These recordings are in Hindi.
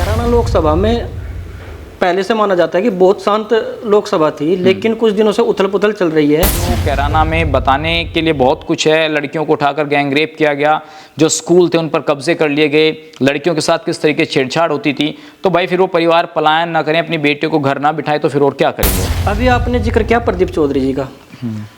हरियाणा लोकसभा में पहले से माना जाता है कि बहुत शांत लोकसभा थी, लेकिन कुछ दिनों से उथल पुथल चल रही है। कैराना में बताने के लिए बहुत कुछ है। लड़कियों को उठाकर गैंगरेप किया गया, जो स्कूल थे उन पर कब्जे कर लिए गए, लड़कियों के साथ किस तरीके छेड़छाड़ होती थी। तो भाई फिर वो परिवार पलायन ना करें, अपनी बेटे को घर ना बिठाए, तो फिर और क्या करेंगे। अभी आपने जिक्र किया प्रदीप चौधरी जी का,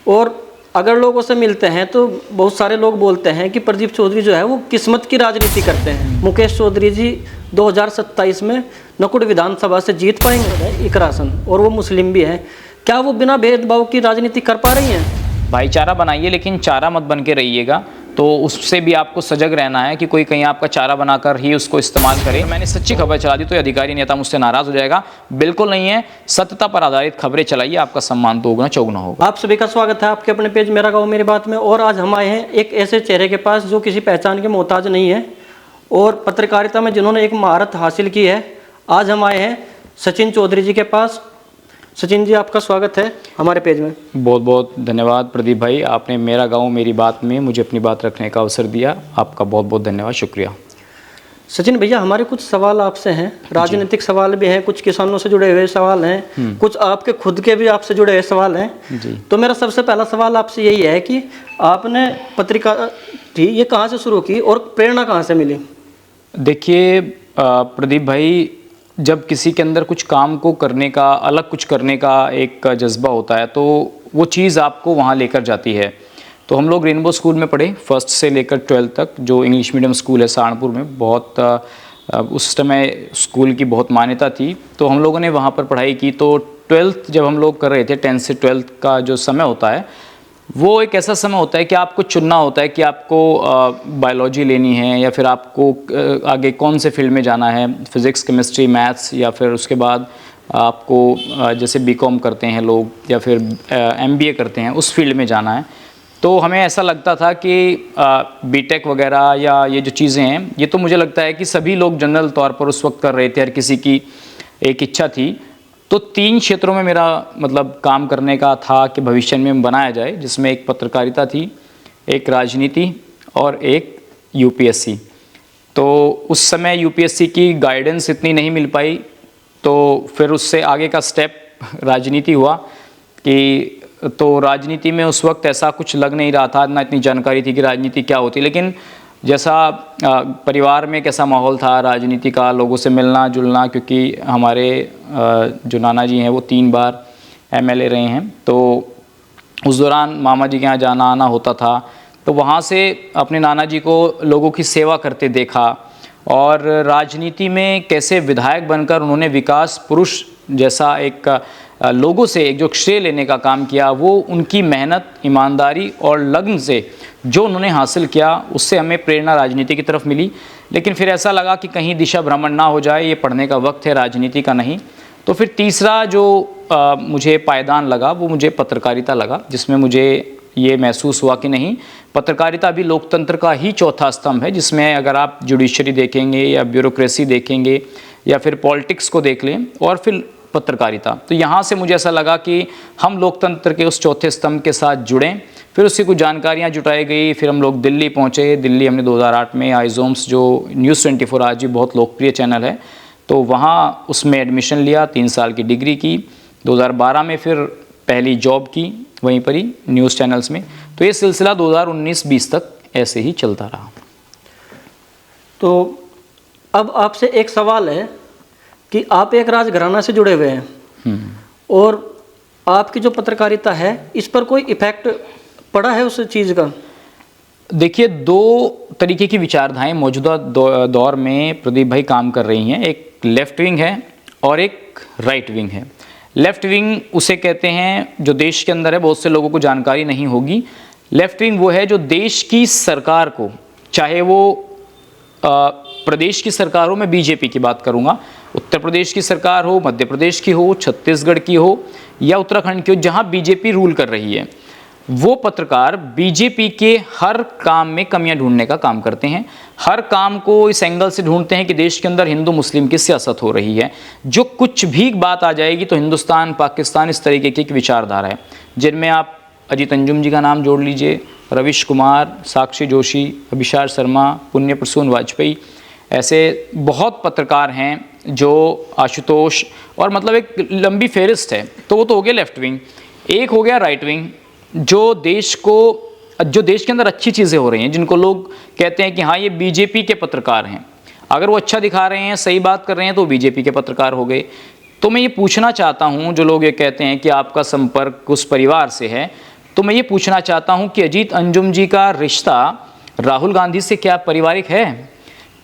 और अगर लोगों से मिलते हैं तो बहुत सारे लोग बोलते हैं कि प्रदीप चौधरी जो है वो किस्मत की राजनीति करते हैं। मुकेश चौधरी जी 2027 में नकुड़ विधानसभा से जीत पाएंगे एक आसन, और वो मुस्लिम भी हैं। क्या वो बिना भेदभाव की राजनीति कर पा रही हैं? भाईचारा बनाइए, लेकिन चारा मत बन के रहिएगा। तो उससे भी आपको सजग रहना है कि कोई कहीं आपका चारा बनाकर ही उसको इस्तेमाल करे। मैंने सच्ची खबर चला दी तो अधिकारी नेता मुझसे नाराज हो जाएगा, बिल्कुल नहीं है। सत्यता पर आधारित खबरें चलाइए, आपका सम्मान दोगुना चौगुना होगा। आप सभी का स्वागत है आपके अपने पेज मेरा गाँव मेरी बात में। और आज हम आए हैं एक ऐसे चेहरे के पास जो किसी पहचान के मोहताज नहीं है और पत्रकारिता में जिन्होंने एक महारत हासिल की है। आज हम आए हैं सचिन चौधरी जी के पास। सचिन जी, आपका स्वागत है हमारे पेज में। बहुत बहुत धन्यवाद प्रदीप भाई, आपने मेरा गांव मेरी बात में मुझे अपनी बात रखने का अवसर दिया। आपका बहुत बहुत धन्यवाद, शुक्रिया। सचिन भैया, हमारे कुछ सवाल आपसे हैं, राजनीतिक सवाल भी हैं, कुछ किसानों से जुड़े हुए सवाल हैं, कुछ आपके खुद के भी आपसे जुड़े हुए सवाल हैं जी। तो मेरा सबसे पहला सवाल आपसे यही है कि आपने पत्रिका थी ये कहाँ से शुरू की और प्रेरणा कहाँ से मिली? देखिए प्रदीप भाई, जब किसी के अंदर कुछ काम को करने का, अलग कुछ करने का एक जज्बा होता है तो वो चीज़ आपको वहाँ लेकर जाती है। तो हम लोग रेनबो स्कूल में पढ़े, फर्स्ट से लेकर 12th तक, जो इंग्लिश मीडियम स्कूल है सहारनपुर में। बहुत उस समय स्कूल की बहुत मान्यता थी, तो हम लोगों ने वहाँ पर पढ़ाई की। तो 12th जब हम लोग कर रहे थे, 10th से 12th का जो समय होता है वो एक ऐसा समय होता है कि आपको चुनना होता है कि आपको बायोलॉजी लेनी है या फिर आपको आगे कौन से फील्ड में जाना है, फिज़िक्स, केमिस्ट्री, मैथ्स, या फिर उसके बाद आपको जैसे बीकॉम करते हैं लोग या फिर एमबीए करते हैं उस फील्ड में जाना है। तो हमें ऐसा लगता था कि बीटेक वगैरह या ये जो चीज़ें हैं, ये तो मुझे लगता है कि सभी लोग जनरल तौर पर उस वक्त कर रहे थे, हर किसी की एक इच्छा थी। तो 3 क्षेत्रों में मेरा मतलब काम करने का था कि भविष्य में बनाया जाए, जिसमें एक पत्रकारिता थी, एक राजनीति और एक यूपीएससी। तो उस समय यूपीएससी की गाइडेंस इतनी नहीं मिल पाई, तो फिर उससे आगे का स्टेप राजनीति हुआ कि तो राजनीति में उस वक्त ऐसा कुछ लग नहीं रहा था, ना इतनी जानकारी थी कि राजनीति क्या होती। लेकिन जैसा परिवार में कैसा माहौल था राजनीति का, लोगों से मिलना जुलना, क्योंकि हमारे जो नाना जी हैं वो 3 बार एमएलए रहे हैं, तो उस दौरान मामा जी के यहाँ जाना आना होता था। तो वहाँ से अपने नाना जी को लोगों की सेवा करते देखा, और राजनीति में कैसे विधायक बनकर उन्होंने विकास पुरुष जैसा एक लोगों से एक जो श्रेय लेने का काम किया, वो उनकी मेहनत, ईमानदारी और लगन से जो उन्होंने हासिल किया, उससे हमें प्रेरणा राजनीति की तरफ मिली। लेकिन फिर ऐसा लगा कि कहीं दिशा भ्रमण ना हो जाए, ये पढ़ने का वक्त है, राजनीति का नहीं। तो फिर तीसरा जो मुझे पायदान लगा वो मुझे पत्रकारिता लगा, जिसमें मुझे ये महसूस हुआ कि नहीं, पत्रकारिता भी लोकतंत्र का ही चौथा स्तंभ है, जिसमें अगर आप जुडिशरी देखेंगे या ब्यूरोक्रेसी देखेंगे या फिर पॉलिटिक्स को देख लें और फिर पत्रकारिता, तो यहाँ से मुझे ऐसा लगा कि हम लोकतंत्र के उस चौथे स्तंभ के साथ जुड़ें। फिर उसकी कुछ जानकारियाँ जुटाई गई, फिर हम लोग दिल्ली पहुँचे। दिल्ली हमने 2008 में आइजोम्स, जो न्यूज़ 24 आज भी बहुत लोकप्रिय चैनल है, तो वहाँ उसमें एडमिशन लिया, 3 साल की डिग्री की। 2012 में फिर पहली जॉब की वहीं पर ही न्यूज़ चैनल्स में। तो ये सिलसिला 2019-20 तक ऐसे ही चलता रहा। तो अब आपसे एक सवाल है कि आप एक राजघराना से जुड़े हुए हैं और आपकी जो पत्रकारिता है इस पर कोई इफेक्ट पड़ा है उस चीज़ का? देखिए, 2 तरीके की विचारधाराएं मौजूदा दौर में प्रदीप भाई काम कर रही हैं। एक लेफ्ट विंग है और एक राइट विंग है। लेफ्ट विंग उसे कहते हैं जो देश के अंदर है, बहुत से लोगों को जानकारी नहीं होगी। लेफ्ट विंग वो है जो देश की सरकार को, चाहे वो प्रदेश की सरकार हो, मैं बीजेपी की बात करूंगा, उत्तर प्रदेश की सरकार हो, मध्य प्रदेश की हो, छत्तीसगढ़ की हो या उत्तराखंड की हो, जहां बीजेपी रूल कर रही है, वो पत्रकार बीजेपी के हर काम में कमियां ढूंढने का काम करते हैं। हर काम को इस एंगल से ढूंढते हैं कि देश के अंदर हिंदू मुस्लिम की सियासत हो रही है, जो कुछ भी बात आ जाएगी तो हिंदुस्तान पाकिस्तान इस तरीके की एक विचारधारा है, जिनमें आप अजीत अंजुम जी का नाम जोड़ लीजिए, रविश कुमार, साक्षी जोशी, अभिषार शर्मा, पुण्य प्रसून वाजपेयी, ऐसे बहुत पत्रकार हैं जो आशुतोष, और मतलब एक लंबी फेरिस्त है। तो वो तो हो गया लेफ्ट विंग। एक हो गया राइट विंग, जो देश के अंदर अच्छी चीज़ें हो रही हैं, जिनको लोग कहते हैं कि हाँ ये बीजेपी के पत्रकार हैं, अगर वो अच्छा दिखा रहे हैं, सही बात कर रहे हैं, तो बीजेपी के पत्रकार हो गए। तो मैं ये पूछना चाहता हूँ, जो लोग ये कहते हैं कि आपका संपर्क उस परिवार से है, तो मैं ये पूछना चाहता हूँ कि अजीत अंजुम जी का रिश्ता राहुल गांधी से क्या पारिवारिक है?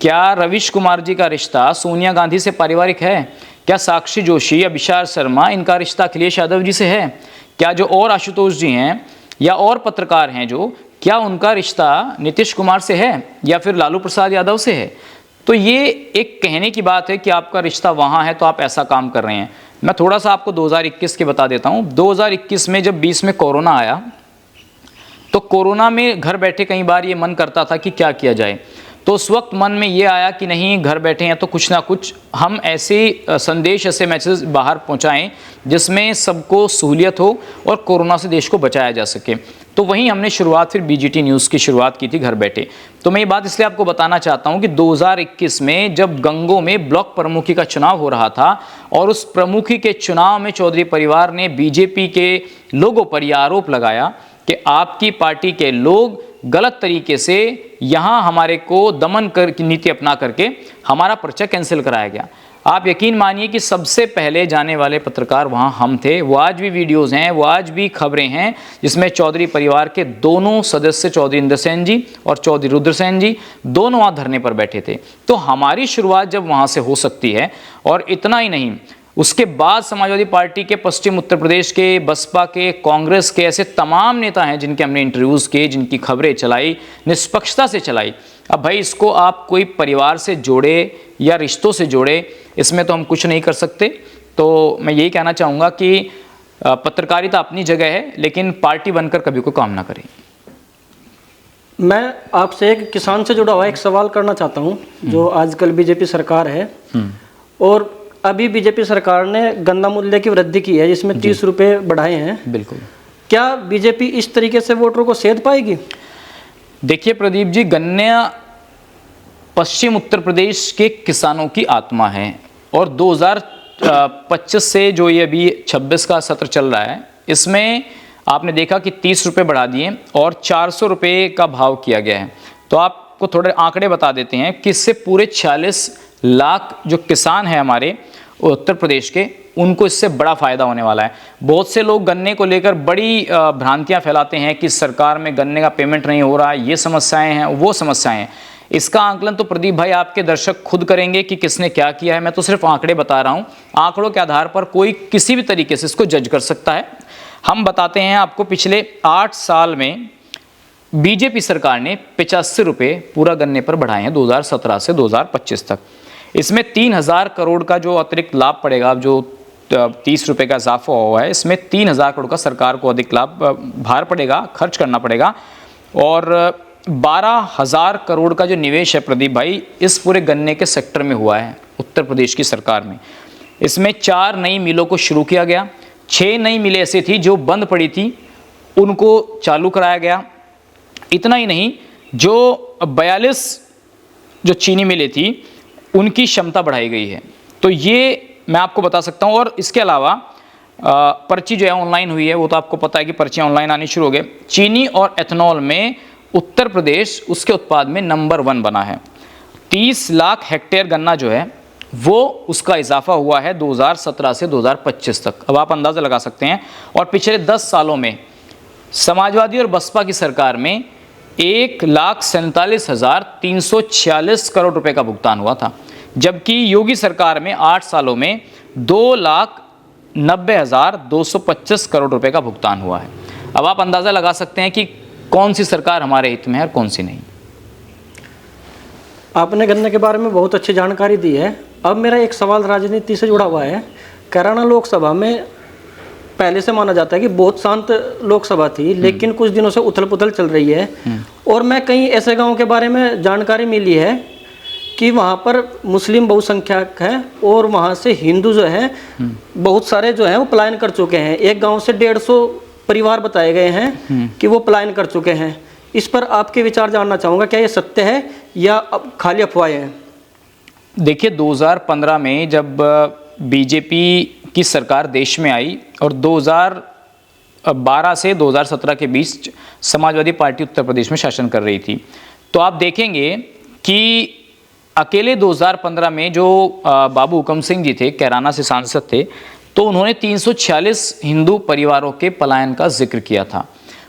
क्या रवीश कुमार जी का रिश्ता सोनिया गांधी से पारिवारिक है? क्या साक्षी जोशी या विशाल शर्मा, इनका रिश्ता अखिलेश यादव जी से है? क्या जो और आशुतोष जी हैं या और पत्रकार हैं जो, क्या उनका रिश्ता नीतीश कुमार से है या फिर लालू प्रसाद यादव से है? तो ये एक कहने की बात है कि आपका रिश्ता वहाँ है तो आप ऐसा काम कर रहे हैं। मैं थोड़ा सा आपको 2021 के बता देता हूँ। 2021 में जब 20 में कोरोना आया, तो कोरोना में घर बैठे कई बार ये मन करता था कि क्या किया जाए। तो उस वक्त मन में ये आया कि नहीं, घर बैठे हैं तो कुछ ना कुछ हम ऐसे संदेश, ऐसे मैसेज बाहर पहुंचाएं जिसमें सबको सहूलियत हो और कोरोना से देश को बचाया जा सके। तो वहीं हमने शुरुआत फिर बीजीटी न्यूज़ की शुरुआत की थी घर बैठे। तो मैं ये बात इसलिए आपको बताना चाहता हूँ कि 2021 में जब गंगों में ब्लॉक प्रमुखी का चुनाव हो रहा था और उस प्रमुखी के चुनाव में चौधरी परिवार ने बीजेपी के लोगों पर यह आरोप लगाया कि आपकी पार्टी के लोग गलत तरीके से यहाँ हमारे को दमन की नीति अपना करके हमारा पर्चा कैंसिल कराया गया। आप यकीन मानिए कि सबसे पहले जाने वाले पत्रकार वहाँ हम थे। वो आज भी वीडियोस हैं, वो आज भी खबरें हैं, जिसमें चौधरी परिवार के दोनों सदस्य चौधरी इंद्र सेन जी और चौधरी रुद्र सेन जी दोनों वहाँ धरने पर बैठे थे। तो हमारी शुरुआत जब वहाँ से हो सकती है, और इतना ही नहीं, उसके बाद समाजवादी पार्टी के, पश्चिम उत्तर प्रदेश के, बसपा के, कांग्रेस के ऐसे तमाम नेता हैं जिनके हमने इंटरव्यूज़ किए, जिनकी खबरें चलाई, निष्पक्षता से चलाई। अब भाई इसको आप कोई परिवार से जोड़े या रिश्तों से जोड़े, इसमें तो हम कुछ नहीं कर सकते। तो मैं यही कहना चाहूँगा कि पत्रकारिता अपनी जगह है, लेकिन पार्टी बनकर कभी कोई काम ना करें। मैं आपसे एक किसान से जुड़ा हुआ एक सवाल करना चाहता हूँ। जो आजकल बीजेपी सरकार है, और अभी बीजेपी सरकार ने गन्ना मूल्य की वृद्धि की है जिसमें 30 रुपये बढ़ाए हैं। बिल्कुल। क्या बीजेपी इस तरीके से वोटरों को सेध पाएगी? देखिए प्रदीप जी, गन्ना पश्चिम उत्तर प्रदेश के किसानों की आत्मा है, और 2025 से जो ये अभी 26 का सत्र चल रहा है, इसमें आपने देखा कि 30 रुपये बढ़ा दिए और 400 रुपये का भाव किया गया है। तो आपको थोड़े आंकड़े बता देते हैं कि इससे पूरे 46 लाख जो किसान हैं हमारे उत्तर प्रदेश के, उनको इससे बड़ा फ़ायदा होने वाला है। बहुत से लोग गन्ने को लेकर बड़ी भ्रांतियां फैलाते हैं कि सरकार में गन्ने का पेमेंट नहीं हो रहा, ये समस्याएं हैं, वो समस्याएं हैं। इसका आंकलन तो प्रदीप भाई आपके दर्शक खुद करेंगे कि किसने क्या किया है। मैं तो सिर्फ आंकड़े बता रहा हूँ। आंकड़ों के आधार पर कोई किसी भी तरीके से इसको जज कर सकता है। हम बताते हैं आपको, पिछले 8 साल में बीजेपी सरकार ने 85 रुपये पूरा गन्ने पर बढ़ाए हैं 2017 से 2025 तक। इसमें 3000 करोड़ का जो अतिरिक्त लाभ पड़ेगा, अब जो 30 रुपये का इजाफा हुआ है, इसमें 3000 करोड़ का सरकार को अधिक लाभ भार पड़ेगा, खर्च करना पड़ेगा। और 12,000 करोड़ का जो निवेश है प्रदीप भाई, इस पूरे गन्ने के सेक्टर में हुआ है उत्तर प्रदेश की सरकार में। इसमें 4 नई मिलों को शुरू किया गया, 6 नई मिलें ऐसी थी जो बंद पड़ी थी, उनको चालू कराया गया। इतना ही नहीं, जो 42 जो चीनी मिलें थी उनकी क्षमता बढ़ाई गई है। तो ये मैं आपको बता सकता हूँ। और इसके अलावा पर्ची जो है ऑनलाइन हुई है, वो तो आपको पता है कि पर्चियाँ ऑनलाइन आनी शुरू हो गए। चीनी और एथनॉल में उत्तर प्रदेश उसके उत्पाद में नंबर 1 बना है। 30 लाख हेक्टेयर गन्ना जो है वो उसका इजाफा हुआ है 2017 से 2025 तक। अब आप अंदाज़ा लगा सकते हैं। और पिछले 10 सालों में समाजवादी और बसपा की सरकार में 1,47,346 करोड़ रुपए का भुगतान हुआ था, जबकि योगी सरकार में 8 सालों में 2,90,225 करोड़ रुपए का भुगतान हुआ है। अब आप अंदाज़ा लगा सकते हैं कि कौन सी सरकार हमारे हित में है और कौन सी नहीं। आपने गन्ने के बारे में बहुत अच्छी जानकारी दी है। अब मेरा एक सवाल राजनीति से जुड़ा हुआ है। कैराना लोकसभा में पहले से माना जाता है कि बहुत शांत लोकसभा थी, लेकिन कुछ दिनों से उथल पुथल चल रही है। और मैं कई ऐसे गांव के बारे में जानकारी मिली है कि वहाँ पर मुस्लिम बहुसंख्यक है और वहाँ से हिंदू जो है बहुत सारे जो हैं वो पलायन कर चुके हैं। एक गांव से 150 परिवार बताए गए हैं कि वो पलायन कर चुके हैं। इस पर आपके विचार जानना चाहूँगा, क्या ये सत्य है या अब खाली अफवाहें हैं? देखिए 2015 में जब बीजेपी की सरकार देश में आई और 2012 से 2017 के बीच समाजवादी पार्टी उत्तर प्रदेश में शासन कर रही थी, तो आप देखेंगे कि अकेले 2015 में जो बाबू हुकम सिंह जी थे, कैराना से सांसद थे, तो उन्होंने 346 हिंदू परिवारों के पलायन का जिक्र किया था।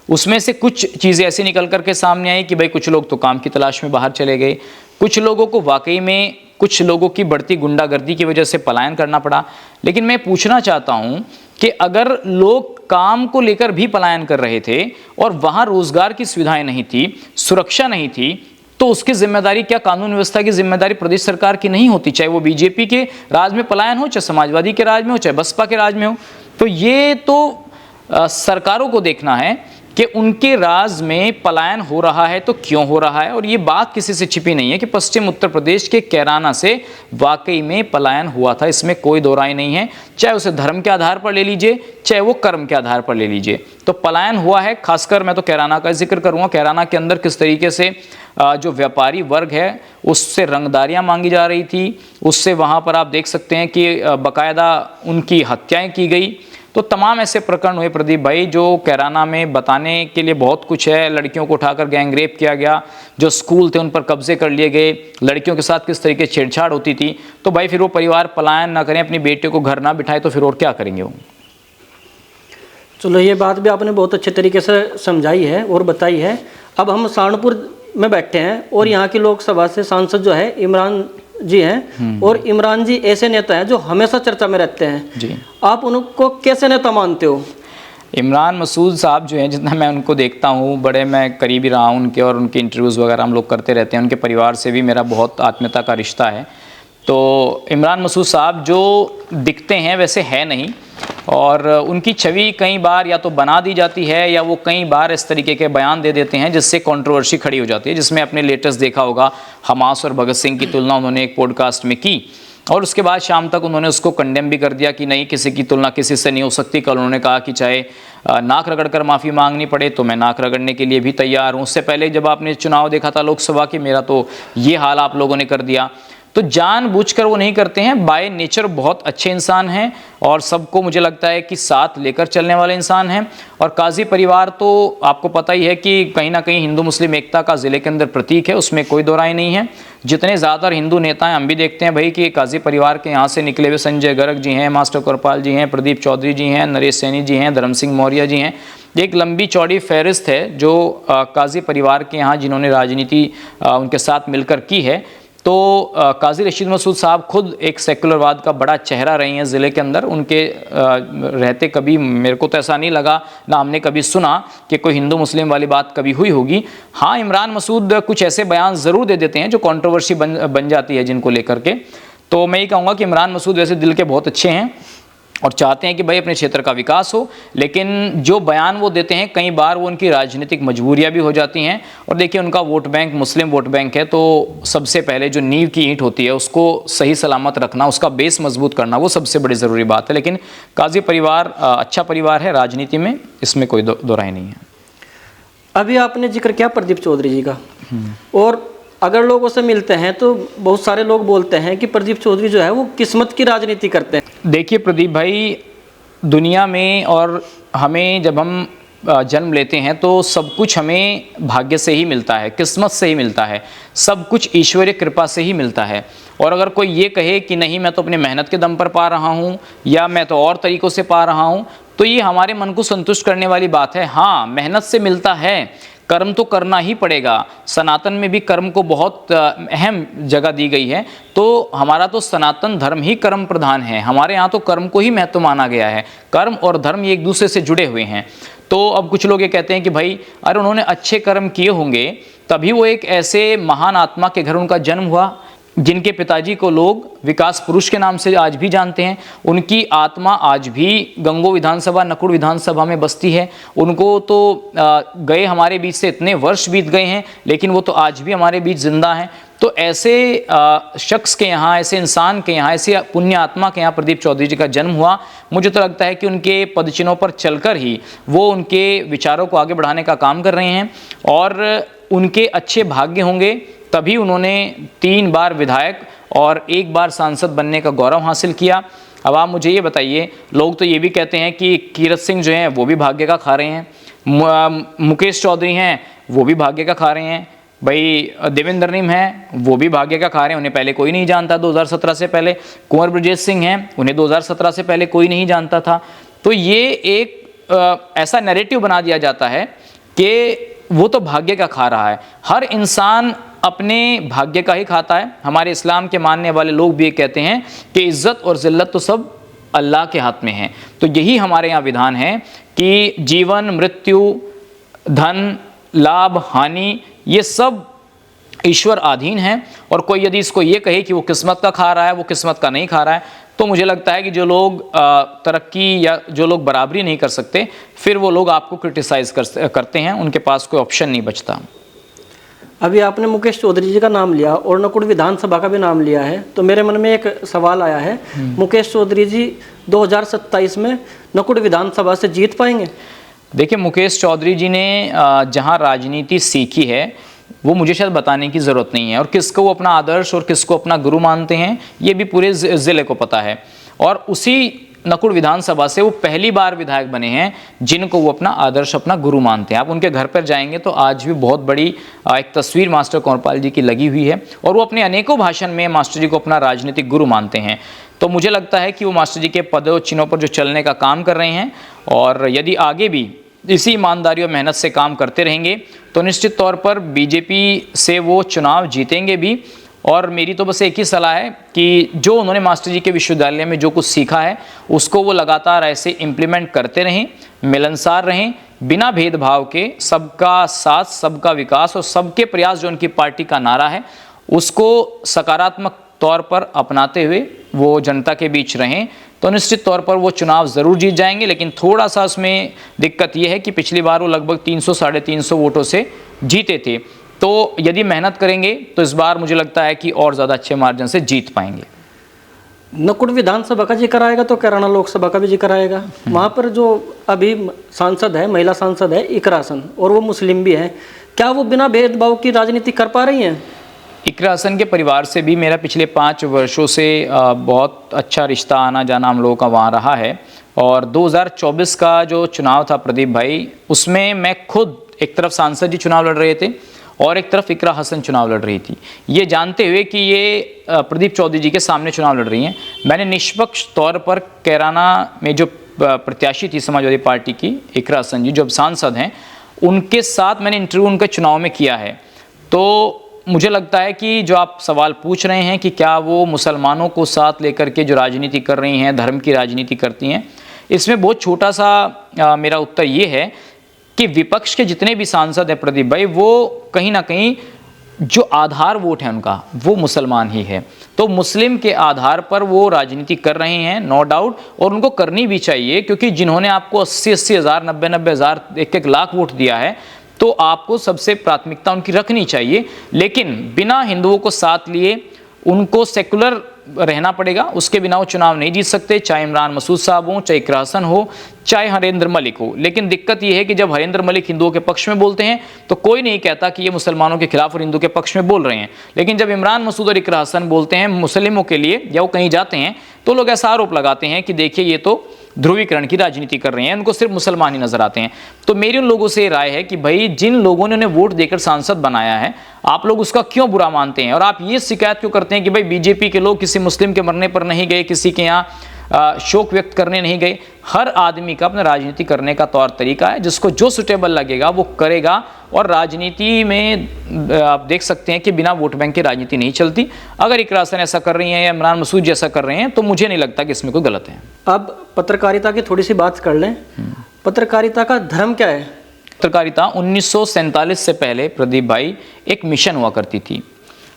उसमें से कुछ चीज़ें ऐसी निकल कर के सामने आई कि भाई कुछ लोग तो काम की तलाश में बाहर चले गए, कुछ लोगों को वाकई में कुछ लोगों की बढ़ती गुंडागर्दी की वजह से पलायन करना पड़ा। लेकिन मैं पूछना चाहता हूं कि अगर लोग काम को लेकर भी पलायन कर रहे थे और वहां रोजगार की सुविधाएं नहीं थी, सुरक्षा नहीं थी, तो उसकी जिम्मेदारी क्या कानून व्यवस्था की जिम्मेदारी प्रदेश सरकार की नहीं होती? चाहे वो बीजेपी के राज में पलायन हो, चाहे समाजवादी के राज में हो, चाहे बसपा के राज में हो। तो ये तो सरकारों को देखना है कि उनके राज में पलायन हो रहा है तो क्यों हो रहा है। और ये बात किसी से छिपी नहीं है कि पश्चिम उत्तर प्रदेश के कैराना से वाकई में पलायन हुआ था, इसमें कोई दो राय नहीं है। चाहे उसे धर्म के आधार पर ले लीजिए, चाहे वो कर्म के आधार पर ले लीजिए, तो पलायन हुआ है। खासकर मैं तो कैराना का जिक्र करूँगा। कैराना के अंदर किस तरीके से जो व्यापारी वर्ग है उससे रंगदारियाँ मांगी जा रही थी, उससे वहाँ पर आप देख सकते हैं कि बाकायदा उनकी हत्याएँ की गई। तो तमाम ऐसे प्रकरण हुए प्रदीप भाई जो कैराना में बताने के लिए बहुत कुछ है। लड़कियों को उठाकर गैंग रेप किया गया, जो स्कूल थे उन पर कब्जे कर लिए गए, लड़कियों के साथ किस तरीके छेड़छाड़ होती थी। तो भाई फिर वो परिवार पलायन ना करें, अपनी बेटे को घर ना बिठाए, तो फिर और क्या करेंगे वो। चलो ये बात भी आपने बहुत अच्छे तरीके से समझाई है और बताई है। अब हम सहारनपुर में बैठे हैं और यहाँ की लोकसभा से सांसद जो है इमरान जी हैं, और इमरान जी ऐसे नेता हैं जो हमेशा चर्चा में रहते हैं जी। आप उनको कैसे नेता मानते हो? इमरान मसूद साहब जो हैं, जितना मैं उनको देखता हूँ, बड़े मैं करीबी रहा हूँ उनके, और उनके इंटरव्यूज़ वगैरह हम लोग करते रहते हैं। उनके परिवार से भी मेरा बहुत आत्मीयता का रिश्ता है। तो इमरान मसूद साहब जो दिखते हैं वैसे है नहीं, और उनकी छवि कई बार या तो बना दी जाती है या वो कई बार इस तरीके के बयान दे देते हैं जिससे कंट्रोवर्सी खड़ी हो जाती है। जिसमें अपने लेटेस्ट देखा होगा, हमास और भगत सिंह की तुलना उन्होंने एक पॉडकास्ट में की, और उसके बाद शाम तक उन्होंने उसको कंडेम भी कर दिया कि नहीं, किसी की तुलना किसी से नहीं हो सकती। कल उन्होंने कहा कि चाहे नाक रगड़ कर माफ़ी मांगनी पड़े तो मैं नाक रगड़ने के लिए भी तैयार हूँ। उससे पहले जब आपने चुनाव देखा था लोकसभा की, मेरा तो ये हाल आप लोगों ने कर दिया। तो जानबूझकर वो नहीं करते हैं। बाय नेचर बहुत अच्छे इंसान हैं और सबको मुझे लगता है कि साथ लेकर चलने वाले इंसान हैं। और काजी परिवार तो आपको पता ही है कि कहीं ना कहीं हिंदू मुस्लिम एकता का ज़िले के अंदर प्रतीक है, उसमें कोई दो राय नहीं है। जितने ज़्यादातर हिंदू नेता हैं, हम भी देखते हैं भाई कि काजी परिवार के यहाँ से निकले हुए संजय गर्ग जी हैं, मास्टर कृपाल जी हैं, प्रदीप चौधरी जी हैं, नरेश सैनी जी हैं, धर्म सिंह मौर्य जी हैं। एक लंबी चौड़ी फहरिस्त है जो काजी परिवार के यहाँ जिन्होंने राजनीति उनके साथ मिलकर की है। तो काजी रशीद मसूद साहब खुद एक सेकुलरवाद का बड़ा चेहरा रही हैं ज़िले के अंदर। उनके रहते कभी मेरे को तो ऐसा नहीं लगा, ना हमने कभी सुना कि कोई हिंदू मुस्लिम वाली बात कभी हुई होगी। हाँ, इमरान मसूद कुछ ऐसे बयान ज़रूर दे देते हैं जो कंट्रोवर्सी बन जाती है जिनको लेकर के। तो मैं ये कहूँगा कि इमरान मसूद वैसे दिल के बहुत अच्छे हैं और चाहते हैं कि भाई अपने क्षेत्र का विकास हो, लेकिन जो बयान वो देते हैं कई बार वो उनकी राजनीतिक मजबूरियां भी हो जाती हैं। और देखिए उनका वोट बैंक मुस्लिम वोट बैंक है, तो सबसे पहले जो नींव की ईंट होती है उसको सही सलामत रखना, उसका बेस मजबूत करना, वो सबसे बड़ी ज़रूरी बात है। लेकिन काजी परिवार अच्छा परिवार है राजनीति में, इसमें कोई दो राय नहीं है। अभी आपने जिक्र किया प्रदीप चौधरी जी का, और अगर लोगों से मिलते हैं तो बहुत सारे लोग बोलते हैं कि प्रदीप चौधरी जो है वो किस्मत की राजनीति करते हैं। देखिए प्रदीप भाई, दुनिया में और हमें जब हम जन्म लेते हैं तो सब कुछ हमें भाग्य से ही मिलता है, किस्मत से ही मिलता है, सब कुछ ईश्वरीय कृपा से ही मिलता है। और अगर कोई ये कहे कि नहीं मैं तो अपने मेहनत के दम पर पा रहा हूँ या मैं तो और तरीक़ों से पा रहा हूँ, तो ये हमारे मन को संतुष्ट करने वाली बात है। हाँ, मेहनत से मिलता है, कर्म तो करना ही पड़ेगा। सनातन में भी कर्म को बहुत अहम जगह दी गई है। तो हमारा तो सनातन धर्म ही कर्म प्रधान है, हमारे यहाँ तो कर्म को ही महत्व माना गया है। कर्म और धर्म ये एक दूसरे से जुड़े हुए हैं। तो अब कुछ लोग ये कहते हैं कि भाई अरे उन्होंने अच्छे कर्म किए होंगे तभी वो एक ऐसे महान आत्मा के घर उनका जन्म हुआ जिनके पिताजी को लोग विकास पुरुष के नाम से आज भी जानते हैं। उनकी आत्मा आज भी गंगो विधानसभा, नकुड़ विधानसभा में बसती है। उनको तो गए हमारे बीच से इतने वर्ष बीत गए हैं, लेकिन वो तो आज भी हमारे बीच जिंदा हैं। तो ऐसे शख्स के यहाँ, ऐसे इंसान के यहाँ, ऐसे पुण्य आत्मा के यहाँ प्रदीप चौधरी जी का जन्म हुआ। मुझे तो लगता है कि उनके पदचिन्हों पर चलकर ही वो उनके विचारों को आगे बढ़ाने का काम कर रहे हैं, और उनके अच्छे भाग्य होंगे तभी उन्होंने 3 बार विधायक और एक बार सांसद बनने का गौरव हासिल किया। अब आप मुझे ये बताइए, लोग तो ये भी कहते हैं कि कीरत सिंह जो हैं वो भी भाग्य का खा रहे हैं, मुकेश चौधरी हैं वो भी भाग्य का खा रहे हैं, भाई देवेंद्र नीम हैं वो भी भाग्य का खा रहे हैं, उन्हें पहले कोई नहीं जानता 2017 से पहले। कुंवर ब्रजेश सिंह हैं, उन्हें 2017 से पहले कोई नहीं जानता था। तो ये एक ऐसा नैरेटिव बना दिया जाता है कि वो तो भाग्य का खा रहा है। हर इंसान अपने भाग्य का ही खाता है। हमारे इस्लाम के मानने वाले लोग भी ये कहते हैं कि इज़्ज़त और ज़िल्लत तो सब अल्लाह के हाथ में है। तो यही हमारे यहाँ विधान है कि जीवन, मृत्यु, धन, लाभ, हानि, ये सब ईश्वर अधीन है। और कोई यदि इसको ये कहे कि वो किस्मत का खा रहा है, वो किस्मत का नहीं खा रहा है, तो मुझे लगता है कि जो लोग तरक्की या जो लोग बराबरी नहीं कर सकते, फिर वो लोग आपको क्रिटिसाइज करते हैं, उनके पास कोई ऑप्शन नहीं बचता। अभी आपने मुकेश चौधरी जी का नाम लिया और नकुड़ विधानसभा का भी नाम लिया है, तो मेरे मन में एक सवाल आया है, मुकेश चौधरी जी 2027 में नकुड़ विधानसभा से जीत पाएंगे? देखिए, मुकेश चौधरी जी ने जहां राजनीति सीखी है वो मुझे शायद बताने की ज़रूरत नहीं है, और किसको वो अपना आदर्श और किसको अपना गुरु मानते हैं ये भी पूरे ज़िले को पता है। और उसी नकुड़ विधानसभा से वो पहली बार विधायक बने हैं जिनको वो अपना आदर्श, अपना गुरु मानते हैं। आप उनके घर पर जाएंगे तो आज भी बहुत बड़ी एक तस्वीर मास्टर कंवरपाल जी की लगी हुई है, और वो अपने अनेकों भाषण में मास्टर जी को अपना राजनीतिक गुरु मानते हैं। तो मुझे लगता है कि वो मास्टर जी के पदों चिन्हों पर जो चलने का काम कर रहे हैं, और यदि आगे भी इसी ईमानदारी और मेहनत से काम करते रहेंगे तो निश्चित तौर पर बीजेपी से वो चुनाव जीतेंगे भी। और मेरी तो बस एक ही सलाह है कि जो उन्होंने मास्टर जी के विश्वविद्यालय में जो कुछ सीखा है उसको वो लगातार ऐसे इम्प्लीमेंट करते रहें, मिलनसार रहें, बिना भेदभाव के, सबका साथ, सबका विकास और सबके प्रयास जो उनकी पार्टी का नारा है उसको सकारात्मक तौर पर अपनाते हुए वो जनता के बीच रहें, तो निश्चित तौर पर वो चुनाव ज़रूर जीत जाएंगे। लेकिन थोड़ा सा उसमें दिक्कत ये है कि पिछली बार वो लगभग 300 साढ़े 300 वोटों से जीते थे, तो यदि मेहनत करेंगे तो इस बार मुझे लगता है कि और ज़्यादा अच्छे मार्जिन से जीत पाएंगे। नकुड़ विधानसभा का जिक्र आएगा तो कैराना लोकसभा का भी जिक्र आएगा। वहाँ पर जो अभी सांसद है, महिला सांसद है इकरा हसन, और वो मुस्लिम भी है, क्या वो बिना भेदभाव की राजनीति कर पा रही हैं? इकरा हसन के परिवार से भी मेरा पिछले 5 वर्षों से बहुत अच्छा रिश्ता, आना जाना हम लोगों का वहाँ रहा है। और 2024 का जो चुनाव था प्रदीप भाई, उसमें मैं खुद एक तरफ सांसद जी चुनाव लड़ रहे थे और एक तरफ इकरा हसन चुनाव लड़ रही थी, ये जानते हुए कि ये प्रदीप चौधरी जी के सामने चुनाव लड़ रही हैं। मैंने निष्पक्ष तौर पर कैराना में जो प्रत्याशी थी समाजवादी पार्टी की इकरा हसन जी, जो अब सांसद हैं, उनके साथ मैंने इंटरव्यू उनके चुनाव में किया है। तो मुझे लगता है कि जो आप सवाल पूछ रहे हैं कि क्या वो मुसलमानों को साथ लेकर के जो राजनीति कर रही हैं, धर्म की राजनीति करती हैं, इसमें बहुत छोटा सा मेरा उत्तर ये है कि विपक्ष के जितने भी सांसद हैं प्रदीप भाई, वो कहीं ना कहीं जो आधार वोट है उनका वो मुसलमान ही है। तो मुस्लिम के आधार पर वो राजनीति कर रहे हैं, नो डाउट, और उनको करनी भी चाहिए, क्योंकि जिन्होंने आपको 80-80 हज़ार, 90-90 हज़ार, 1-1 लाख वोट दिया है, तो आपको सबसे प्राथमिकता उनकी रखनी चाहिए। लेकिन बिना हिंदुओं को साथ लिए उनको सेकुलर रहना पड़ेगा, उसके बिना वो चुनाव नहीं जीत सकते, चाहे इमरान मसूद साहब हो, चाहे इकरा हसन हो, चाहे हरेंद्र मलिक हो। लेकिन दिक्कत ये है कि जब हरेंद्र मलिक हिंदुओं के पक्ष में बोलते हैं तो कोई नहीं कहता कि ये मुसलमानों के खिलाफ और हिंदू के पक्ष में बोल रहे हैं, लेकिन जब इमरान मसूद और इकरा हसन बोलते हैं मुस्लिमों के लिए या वो कहीं जाते हैं तो लोग ऐसा आरोप लगाते हैं कि देखिए ये तो ध्रुवीकरण की राजनीति कर रहे हैं, उनको सिर्फ मुसलमान ही नजर आते हैं। तो मेरी उन लोगों से राय है कि भाई जिन लोगों ने उन्हें वोट देकर सांसद बनाया है, आप लोग उसका क्यों बुरा मानते हैं, और आप ये शिकायत क्यों करते हैं कि भाई बीजेपी के लोग किसी मुस्लिम के मरने पर नहीं गए, किसी के यहाँ शोक व्यक्त करने नहीं गए। हर आदमी का अपना राजनीति करने का तौर तरीका है, जिसको जो सुटेबल लगेगा वो करेगा। और राजनीति में आप देख सकते हैं कि बिना वोट बैंक की राजनीति नहीं चलती। अगर इकरा हसन ऐसा कर रही हैं या इमरान मसूद जैसा कर रहे हैं तो मुझे नहीं लगता कि इसमें कोई गलत है। अब पत्रकारिता की थोड़ी सी बात कर लें। पत्रकारिता का धर्म क्या है? पत्रकारिता 1947 से पहले प्रदीप भाई एक मिशन हुआ करती थी।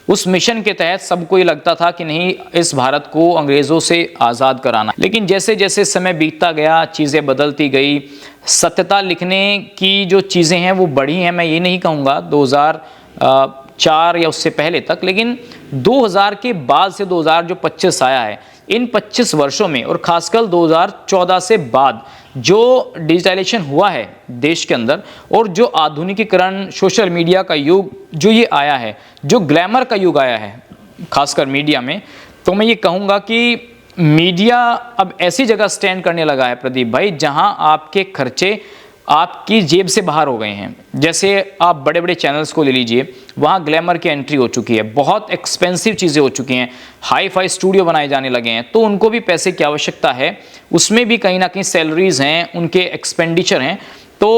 उस मिशन के तहत सबको ये लगता था कि नहीं, इस भारत को अंग्रेज़ों से आज़ाद कराना। लेकिन जैसे जैसे समय बीतता गया, चीज़ें बदलती गई, सत्यता लिखने की जो चीज़ें हैं वो बढ़ी हैं। मैं ये नहीं कहूँगा 2004 या उससे पहले तक, लेकिन 2000 के बाद से 2025 आया है, इन 25 वर्षों में, और खासकर 2014 से बाद जो डिजिटलाइजेशन हुआ है देश के अंदर, और जो आधुनिकीकरण, सोशल मीडिया का युग जो ये आया है, जो ग्लैमर का युग आया है, खासकर मीडिया में, तो मैं ये कहूँगा कि मीडिया अब ऐसी जगह स्टैंड करने लगा है प्रदीप भाई जहां आपके खर्चे आपकी जेब से बाहर हो गए हैं। जैसे आप बड़े बड़े चैनल्स को ले लीजिए, वहाँ ग्लैमर की एंट्री हो चुकी है, बहुत एक्सपेंसिव चीज़ें हो चुकी हैं, हाई फाई स्टूडियो बनाए जाने लगे हैं, तो उनको भी पैसे की आवश्यकता है, उसमें भी कहीं ना कहीं सैलरीज हैं, उनके एक्सपेंडिचर हैं। तो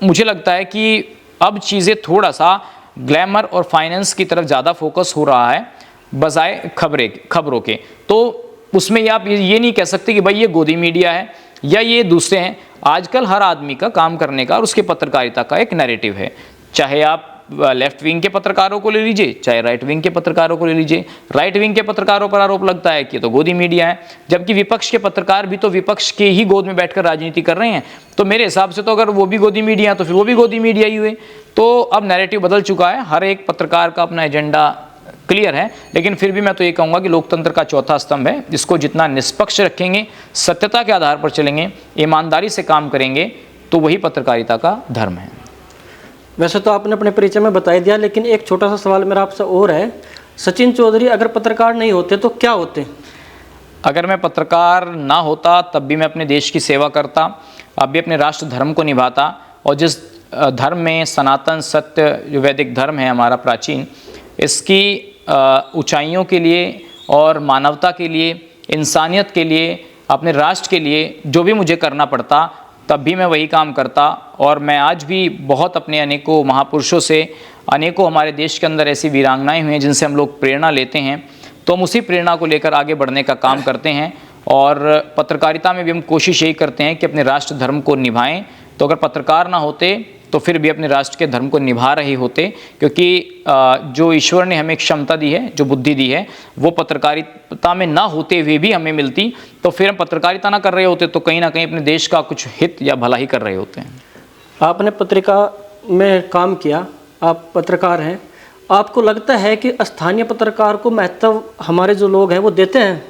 मुझे लगता है कि अब चीज़ें थोड़ा सा ग्लैमर और फाइनेंस की तरफ ज़्यादा फोकस हो रहा है बजाय खबरों के। तो उसमें आप ये नहीं कह सकते कि भाई ये गोदी मीडिया है या ये दूसरे हैं। आजकल हर आदमी का काम करने का और उसके पत्रकारिता का एक नैरेटिव है, चाहे आप लेफ्ट विंग के पत्रकारों को ले लीजिए, चाहे राइट विंग के पत्रकारों को ले लीजिए। राइट विंग के पत्रकारों पर आरोप लगता है कि ये तो गोदी मीडिया है, जबकि विपक्ष के पत्रकार भी तो विपक्ष के ही गोद में बैठकर राजनीति कर रहे हैं। तो मेरे हिसाब से तो अगर वो भी गोदी मीडिया है तो फिर वो भी गोदी मीडिया ही हुए। तो अब नैरेटिव बदल चुका है, हर एक पत्रकार का अपना एजेंडा क्लियर है। लेकिन फिर भी मैं तो ये कहूँगा कि लोकतंत्र का चौथा स्तंभ है, इसको जितना निष्पक्ष रखेंगे, सत्यता के आधार पर चलेंगे, ईमानदारी से काम करेंगे, तो वही पत्रकारिता का धर्म है। वैसे तो आपने अपने परिचय में बता ही दिया, लेकिन एक छोटा सा सवाल मेरा आपसे और है। सचिन चौधरी अगर पत्रकार नहीं होते तो क्या होते? अगर मैं पत्रकार ना होता तब भी मैं अपने देश की सेवा करता, अब भी अपने राष्ट्र धर्म को निभाता, और जिस धर्म में सनातन सत्य जो वैदिक धर्म है हमारा प्राचीन, इसकी ऊंचाइयों के लिए और मानवता के लिए, इंसानियत के लिए, अपने राष्ट्र के लिए जो भी मुझे करना पड़ता तब भी मैं वही काम करता। और मैं आज भी बहुत अपने अनेकों महापुरुषों से, अनेकों हमारे देश के अंदर ऐसी वीरांगनाएं हुई हैं जिनसे हम लोग प्रेरणा लेते हैं, तो हम उसी प्रेरणा को लेकर आगे बढ़ने का काम करते हैं। और पत्रकारिता में भी हम कोशिश यही करते हैं कि अपने राष्ट्र धर्म को निभाएं। तो अगर पत्रकार ना होते तो फिर भी अपने राष्ट्र के धर्म को निभा रहे होते, क्योंकि जो ईश्वर ने हमें क्षमता दी है, जो बुद्धि दी है, वो पत्रकारिता में ना होते हुए भी हमें मिलती। तो फिर हम पत्रकारिता ना कर रहे होते तो कहीं ना कहीं अपने देश का कुछ हित या भला ही कर रहे होते हैं। आपने पत्रिका में काम किया, आप पत्रकार हैं, आपको लगता है कि स्थानीय पत्रकार को महत्व हमारे जो लोग हैं वो देते हैं?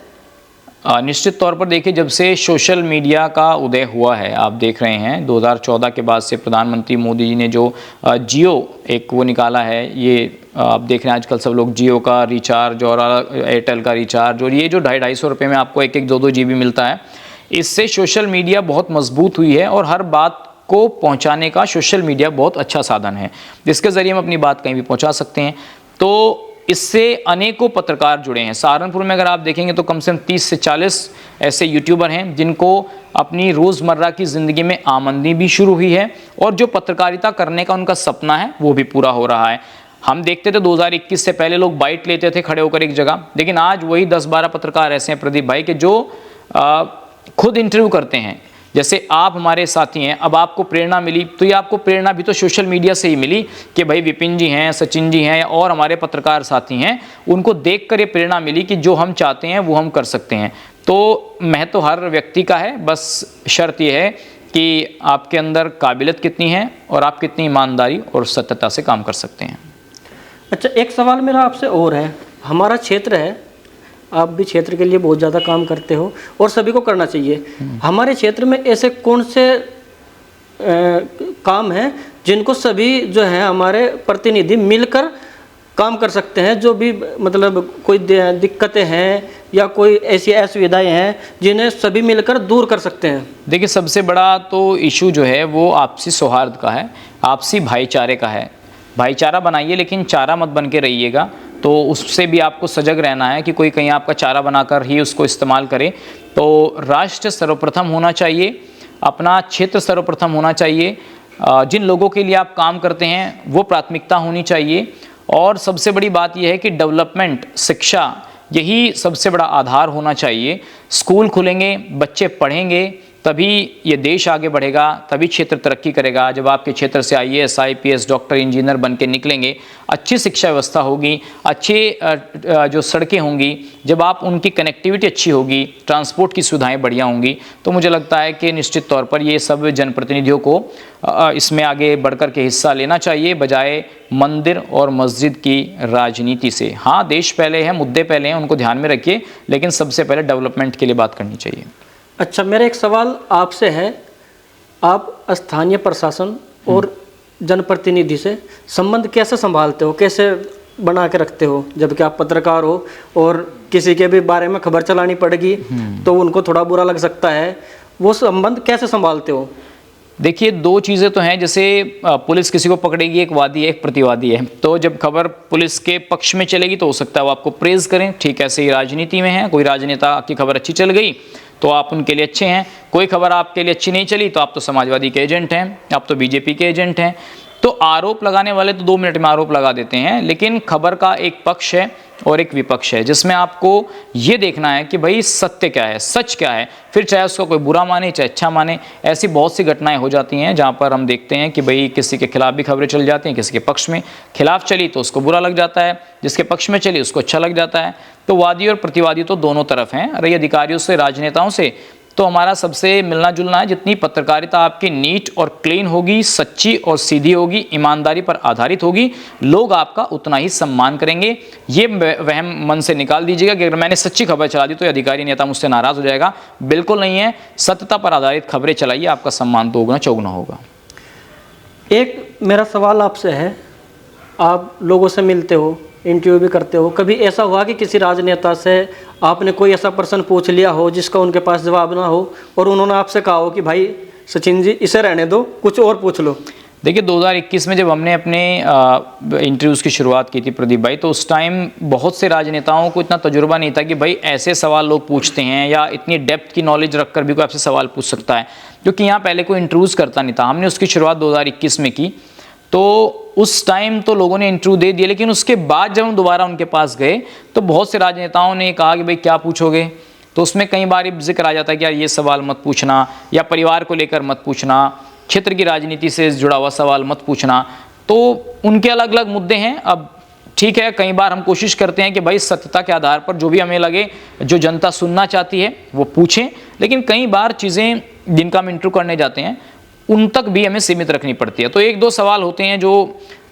निश्चित तौर पर देखिए, जब से सोशल मीडिया का उदय हुआ है, आप देख रहे हैं 2014 के बाद से प्रधानमंत्री मोदी जी ने जो जियो एक वो निकाला है, ये आप देख रहे हैं आजकल सब लोग जियो का रिचार्ज और एयरटेल का रिचार्ज, और ये जो 250-250 रुपये में आपको 1-1, 2-2 GB मिलता है, इससे सोशल मीडिया बहुत मजबूत हुई है। और हर बात को पहुँचाने का सोशल मीडिया बहुत अच्छा साधन है, जिसके ज़रिए हम अपनी बात कहीं भी पहुँचा सकते हैं। तो इससे अनेकों पत्रकार जुड़े हैं। सहारनपुर में अगर आप देखेंगे तो कम से कम 30 से 40 ऐसे यूट्यूबर हैं जिनको अपनी रोज़मर्रा की ज़िंदगी में आमदनी भी शुरू हुई है, और जो पत्रकारिता करने का उनका सपना है वो भी पूरा हो रहा है। हम देखते थे 2021 से पहले लोग बाइट लेते थे खड़े होकर एक जगह, लेकिन आज वही 10-12 पत्रकार ऐसे हैं प्रदीप भाई के जो खुद इंटरव्यू करते हैं। जैसे आप हमारे साथी हैं, अब आपको प्रेरणा मिली, तो ये आपको प्रेरणा भी तो सोशल मीडिया से ही मिली कि भाई विपिन जी हैं, सचिन जी हैं और हमारे पत्रकार साथी हैं, उनको देखकर ये प्रेरणा मिली कि जो हम चाहते हैं वो हम कर सकते हैं। तो महत्व हर व्यक्ति का है, बस शर्त ये है कि आपके अंदर काबिलियत कितनी है और आप कितनी ईमानदारी और सत्यता से काम कर सकते हैं। अच्छा, एक सवाल मेरा आपसे और है। हमारा क्षेत्र है, आप भी क्षेत्र के लिए बहुत ज़्यादा काम करते हो और सभी को करना चाहिए। हमारे क्षेत्र में ऐसे कौन से काम हैं जिनको सभी जो है हमारे प्रतिनिधि मिलकर काम कर सकते हैं, जो भी मतलब कोई दिक्कतें हैं या कोई ऐसी असुविधाएं हैं जिन्हें सभी मिलकर दूर कर सकते हैं? देखिए, सबसे बड़ा तो इशू जो है वो आपसी सौहार्द का है, आपसी भाईचारे का है। भाईचारा बनाइए, लेकिन चारा मत बन के रहिएगा। तो उससे भी आपको सजग रहना है कि कोई कहीं आपका चारा बनाकर ही उसको इस्तेमाल करे। तो राष्ट्र सर्वप्रथम होना चाहिए, अपना क्षेत्र सर्वप्रथम होना चाहिए, जिन लोगों के लिए आप काम करते हैं वो प्राथमिकता होनी चाहिए। और सबसे बड़ी बात यह है कि डेवलपमेंट, शिक्षा, यही सबसे बड़ा आधार होना चाहिए। स्कूल खुलेंगे, बच्चे पढ़ेंगे, तभी ये देश आगे बढ़ेगा, तभी क्षेत्र तरक्की करेगा। जब आपके क्षेत्र से IAS, IPS, डॉक्टर, इंजीनियर बन के निकलेंगे, अच्छी शिक्षा व्यवस्था होगी, अच्छे जो सड़कें होंगी, जब आप उनकी कनेक्टिविटी अच्छी होगी, ट्रांसपोर्ट की सुविधाएं बढ़िया होंगी, तो मुझे लगता है कि निश्चित तौर पर ये सब जनप्रतिनिधियों को इसमें आगे बढ़कर के हिस्सा लेना चाहिए, बजाय मंदिर और मस्जिद की राजनीति से। हाँ, देश पहले है, मुद्दे पहले हैं, उनको ध्यान में रखिए, लेकिन सबसे पहले डेवलपमेंट के लिए बात करनी चाहिए। अच्छा, मेरा एक सवाल आपसे है, आप स्थानीय प्रशासन और जनप्रतिनिधि से संबंध कैसे संभालते हो, कैसे बना के रखते हो, जबकि आप पत्रकार हो और किसी के भी बारे में खबर चलानी पड़ेगी तो उनको थोड़ा बुरा लग सकता है, वो संबंध कैसे संभालते हो? देखिए, दो चीज़ें तो हैं, जैसे पुलिस किसी को पकड़ेगी, एक वादी है एक प्रतिवादी है, तो जब खबर पुलिस के पक्ष में चलेगी तो हो सकता है वो आपको प्रेज़ करें, ठीक है, ऐसे ही राजनीति में है, कोई राजनेता की खबर अच्छी चल गई तो आप उनके लिए अच्छे हैं, कोई खबर आपके लिए अच्छी नहीं चली तो आप तो समाजवादी के एजेंट हैं, आप तो बीजेपी के एजेंट हैं। तो आरोप लगाने वाले तो 2 मिनट में आरोप लगा देते हैं, लेकिन खबर का एक पक्ष है और एक विपक्ष है, जिसमें आपको ये देखना है कि भाई सत्य क्या है, सच क्या है, फिर चाहे उसको कोई बुरा माने चाहे अच्छा माने। ऐसी बहुत सी घटनाएं हो जाती हैं जहां पर हम देखते हैं कि भाई किसी के खिलाफ भी खबरें चल जाती हैं, किसी के पक्ष में खिलाफ चली तो उसको बुरा लग जाता है, जिसके पक्ष में चली उसको अच्छा लग जाता है। तो वादी और प्रतिवादी तो दोनों तरफ हैं, रही अधिकारियों से राजनेताओं से तो हमारा सबसे मिलना जुलना है। जितनी पत्रकारिता आपकी नीट और क्लीन होगी, सच्ची और सीधी होगी, ईमानदारी पर आधारित होगी, लोग आपका उतना ही सम्मान करेंगे। ये वहम मन से निकाल दीजिएगा कि अगर मैंने सच्ची खबर चला दी तो अधिकारी नेता मुझसे नाराज हो जाएगा, बिल्कुल नहीं है। सत्यता पर आधारित खबरें चलाइए, आपका सम्मान दोगुना चौगुना होगा। एक मेरा सवाल आपसे है, आप लोगों से मिलते हो, इंटरव्यू भी करते हो, कभी ऐसा हुआ कि किसी राजनेता से आपने कोई ऐसा प्रश्न पूछ लिया हो जिसका उनके पास जवाब ना हो और उन्होंने आपसे कहा हो कि भाई सचिन जी इसे रहने दो, कुछ और पूछ लो? देखिए, 2021 में जब हमने अपने इंटरव्यूज़ की शुरुआत की थी प्रदीप भाई, तो उस टाइम बहुत से राजनेताओं को इतना तजुर्बा नहीं था कि भाई ऐसे सवाल लोग पूछते हैं या इतनी डेप्थ की नॉलेज रखकर भी कोई आपसे सवाल पूछ सकता है, क्योंकि यहाँ पहले कोई इंटरव्यूज़ करता नहीं था। हमने उसकी शुरुआत 2021 में की, तो उस टाइम तो लोगों ने इंटरव्यू दे दिया, लेकिन उसके बाद जब हम दोबारा उनके पास गए तो बहुत से राजनेताओं ने कहा कि भाई क्या पूछोगे, तो उसमें कई बार जिक्र आ जाता है कि यार ये सवाल मत पूछना, या परिवार को लेकर मत पूछना, क्षेत्र की राजनीति से जुड़ा हुआ सवाल मत पूछना। तो उनके अलग अलग मुद्दे हैं। अब ठीक है, कई बार हम कोशिश करते हैं कि भाई सत्यता के आधार पर जो भी हमें लगे, जो जनता सुनना चाहती है वो पूछें, लेकिन कई बार चीज़ें जिनका हम इंटरव्यू करने जाते हैं उन तक भी हमें सीमित रखनी पड़ती है। तो 1-2 सवाल होते हैं जो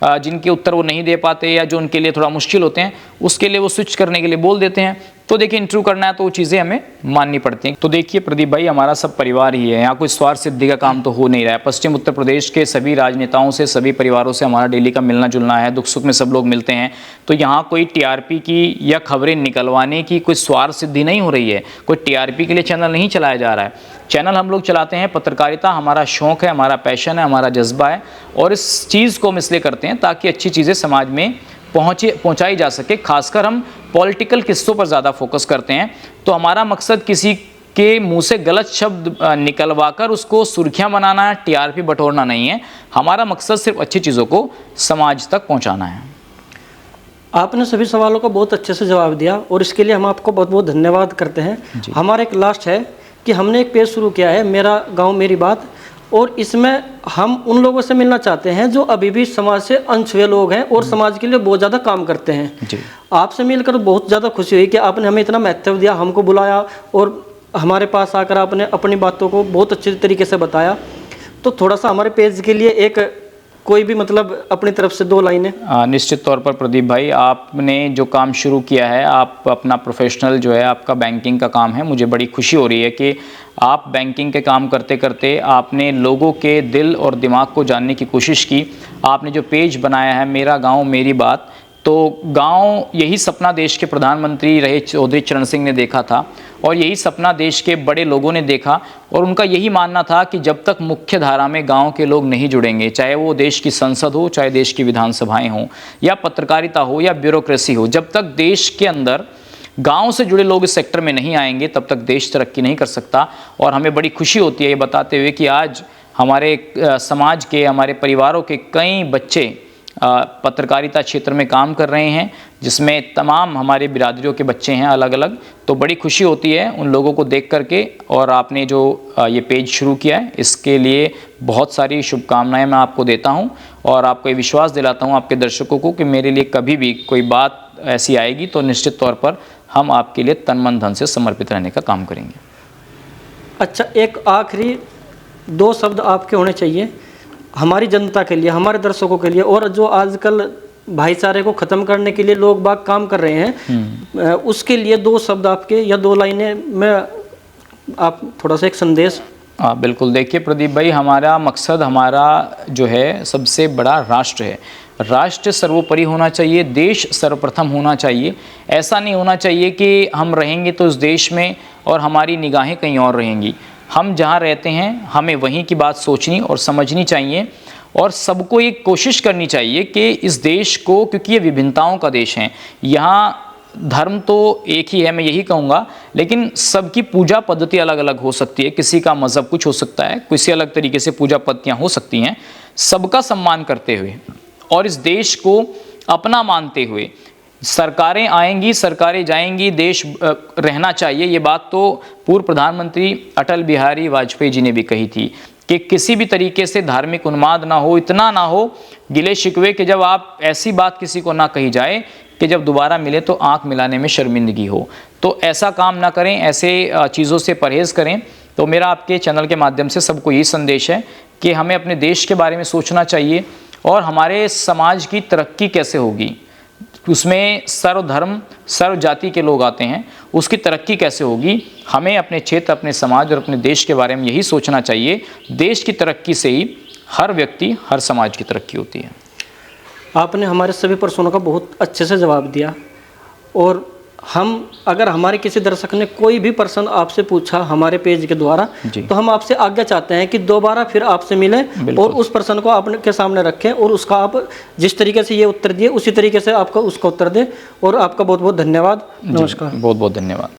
जिनके उत्तर वो नहीं दे पाते या जो उनके लिए थोड़ा मुश्किल होते हैं, उसके लिए वो स्विच करने के लिए बोल देते हैं। तो देखिए, इंटरव्यू करना है तो वो चीज़ें हमें माननी पड़ती हैं। तो देखिए प्रदीप भाई, हमारा सब परिवार ही है, यहाँ कोई स्वार्थ सिद्धि का काम तो हो नहीं रहा है। पश्चिम उत्तर प्रदेश के सभी राजनेताओं से, सभी परिवारों से हमारा डेली का मिलना जुलना है, दुख सुख में सब लोग मिलते हैं। तो यहाँ कोई टीआरपी की या खबरें निकलवाने की कोई स्वार्थ सिद्धि नहीं हो रही है, कोई टीआरपी के लिए चैनल नहीं चलाया जा रहा है। चैनल हम लोग चलाते हैं, पत्रकारिता हमारा शौक़ है, हमारा पैशन है, हमारा जज्बा है, और इस चीज़ को हम इसलिए करते हैं ताकि अच्छी चीज़ें समाज में पहुंचाई जा सके। खासकर हम पॉलिटिकल किस्सों पर ज़्यादा फोकस करते हैं। तो हमारा मकसद किसी के मुंह से गलत शब्द निकलवाकर उसको सुर्खियां बनाना, टीआरपी बटोरना नहीं है। हमारा मकसद सिर्फ अच्छी चीज़ों को समाज तक पहुंचाना है। आपने सभी सवालों का बहुत अच्छे से जवाब दिया और इसके लिए हम आपको बहुत बहुत धन्यवाद करते हैं। हमारा एक लास्ट है कि हमने एक पेज शुरू किया है, मेरा गाँव मेरी बात, और इसमें हम उन लोगों से मिलना चाहते हैं जो अभी भी समाज से अनछुए लोग हैं और समाज के लिए बहुत ज़्यादा काम करते हैं। जी। आपसे मिलकर बहुत ज़्यादा खुशी हुई कि आपने हमें इतना महत्व दिया, हमको बुलाया और हमारे पास आकर आपने अपनी बातों को बहुत अच्छे तरीके से बताया। तो थोड़ा सा हमारे पेज के लिए एक कोई भी मतलब अपनी तरफ से 2 लाइनें। निश्चित तौर पर प्रदीप भाई, आपने जो काम शुरू किया है, आप अपना प्रोफेशनल जो है आपका बैंकिंग का काम है, मुझे बड़ी खुशी हो रही है कि आप बैंकिंग के काम करते करते आपने लोगों के दिल और दिमाग को जानने की कोशिश की। आपने जो पेज बनाया है मेरा गांव मेरी बात, तो गांव यही सपना देश के प्रधानमंत्री रहे चौधरी चरण सिंह ने देखा था, और यही सपना देश के बड़े लोगों ने देखा, और उनका यही मानना था कि जब तक मुख्य धारा में गांव के लोग नहीं जुड़ेंगे, चाहे वो देश की संसद हो, चाहे देश की विधानसभाएं हों, या पत्रकारिता हो, या ब्यूरोक्रेसी हो, जब तक देश के अंदर गांव से जुड़े लोग इस सेक्टर में नहीं आएंगे तब तक देश तरक्की नहीं कर सकता। और हमें बड़ी खुशी होती है ये बताते हुए कि आज हमारे समाज के, हमारे परिवारों के कई बच्चे पत्रकारिता क्षेत्र में काम कर रहे हैं, जिसमें तमाम हमारे बिरादरियों के बच्चे हैं अलग अलग। तो बड़ी खुशी होती है उन लोगों को देख करके, और आपने जो ये पेज शुरू किया है इसके लिए बहुत सारी शुभकामनाएं मैं आपको देता हूं, और आपको ये विश्वास दिलाता हूं आपके दर्शकों को कि मेरे लिए कभी भी कोई बात ऐसी आएगी तो निश्चित तौर पर हम आपके लिए तन मन धन से समर्पित रहने का काम करेंगे। अच्छा, एक आखिरी 2 शब्द आपके होने चाहिए हमारी जनता के लिए, हमारे दर्शकों के लिए, और जो आजकल भाईचारे को ख़त्म करने के लिए लोग बाग काम कर रहे हैं, उसके लिए 2 शब्द आपके या 2 लाइनें में आप थोड़ा सा एक संदेश। हाँ बिल्कुल, देखिए प्रदीप भाई, हमारा मकसद, हमारा जो है सबसे बड़ा राष्ट्र है। राष्ट्र सर्वोपरि होना चाहिए, देश सर्वप्रथम होना चाहिए। ऐसा नहीं होना चाहिए कि हम रहेंगे तो इस देश में और हमारी निगाहें कहीं और रहेंगी। हम जहाँ रहते हैं हमें वहीं की बात सोचनी और समझनी चाहिए, और सबको ये कोशिश करनी चाहिए कि इस देश को, क्योंकि ये विभिन्नताओं का देश है, यहाँ धर्म तो एक ही है, मैं यही कहूँगा, लेकिन सबकी पूजा पद्धति अलग अलग हो सकती है। किसी का मज़हब कुछ हो सकता है, किसी अलग तरीके से पूजा पद्धतियाँ हो सकती हैं। सबका सम्मान करते हुए और इस देश को अपना मानते हुए, सरकारें आएंगी, सरकारें जाएंगी, देश रहना चाहिए। ये बात तो पूर्व प्रधानमंत्री अटल बिहारी वाजपेयी जी ने भी कही थी कि किसी भी तरीके से धार्मिक उन्माद ना हो, इतना ना हो गिले शिकवे कि जब आप ऐसी बात किसी को ना कही जाए कि जब दोबारा मिले तो आंख मिलाने में शर्मिंदगी हो। तो ऐसा काम ना करें, ऐसे चीज़ों से परहेज़ करें। तो मेरा आपके चैनल के माध्यम से सबको यही संदेश है कि हमें अपने देश के बारे में सोचना चाहिए, और हमारे समाज की तरक्की कैसे होगी, उसमें सर्व धर्म सर्व जाति के लोग आते हैं, उसकी तरक्की कैसे होगी, हमें अपने क्षेत्र, अपने समाज और अपने देश के बारे में यही सोचना चाहिए। देश की तरक्की से ही हर व्यक्ति, हर समाज की तरक्की होती है। आपने हमारे सभी प्रश्नों का बहुत अच्छे से जवाब दिया, और हम अगर हमारे किसी दर्शक ने कोई भी प्रश्न आपसे पूछा हमारे पेज के द्वारा, तो हम आपसे आज्ञा चाहते हैं कि दोबारा फिर आपसे मिलें और उस प्रश्न को आपके सामने रखें, और उसका आप जिस तरीके से ये उत्तर दिए उसी तरीके से आपका उसका उत्तर दें। और आपका बहुत बहुत धन्यवाद। नमस्कार। बहुत बहुत धन्यवाद।